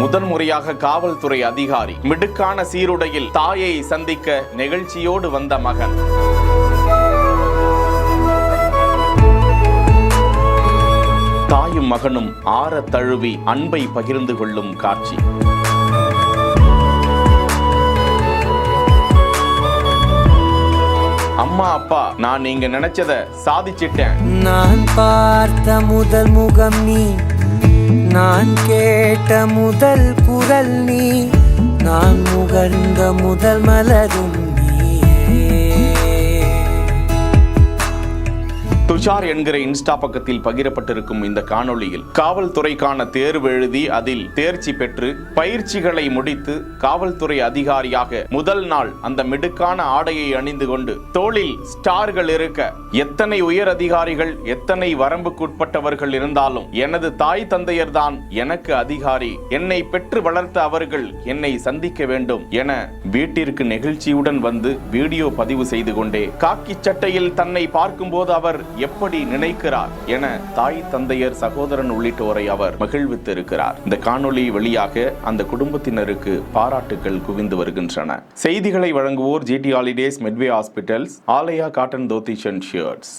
முதன்முறையாக காவல்துறை அதிகாரி மிடுக்கான சீருடையில் தாயை சந்திக்க நெகிழ்ச்சியோடு வந்த மகன். தாயும் மகனும் ஆற தழுவி அன்பை பகிர்ந்து கொள்ளும் காட்சி. அம்மா அப்பா, நான் நீங்க நினைச்சத சாதிச்சிட்டேன். நான் பார்த்த முதல் முகம் நீ, நான் கேட்ட முதல் குரல் நீ, நான் முகர்ந்த முதல் மலரும் துஷார் என்கிற இன்ஸ்டா பக்கத்தில் பகிரப்பட்டிருக்கும் இந்த காணொளியில் காவல்துறைக்கான தேர்வு எழுதி அதில் தேர்ச்சி பெற்று பயிற்சிகளை முடித்து காவல்துறை அதிகாரியாக முதல் நாள் அந்த மிடுக்கான ஆடையை அணிந்து கொண்டு தோளில் ஸ்டார்கள் இருக்க, எத்தனை உயர் அதிகாரிகள் எத்தனை வரம்புக்குட்பட்டவர்கள் இருந்தாலும் எனது தாய் தந்தையர் தான் எனக்கு அதிகாரி, என்னை பெற்று வளர்த்த அவர்கள் என்னை சந்திக்க வேண்டும் என வீட்டிற்கு நெகிழ்ச்சியுடன் வந்து வீடியோ பதிவு செய்து கொண்டே காக்கி சட்டையில் தன்னை பார்க்கும்போது அவர் எப்படி நினைக்கிறார் என தாய் தந்தையர் சகோதரன் உள்ளிட்டோரை அவர் மகிழ்வித்து இருக்கிறார். இந்த காணொளி வெளியாக அந்த குடும்பத்தினருக்கு பாராட்டுகள் குவிந்து வருகின்றன. செய்திகளை வழங்குவோர் GT holidays, Medway hospitals, Aalaya cotton dhotis and shirts.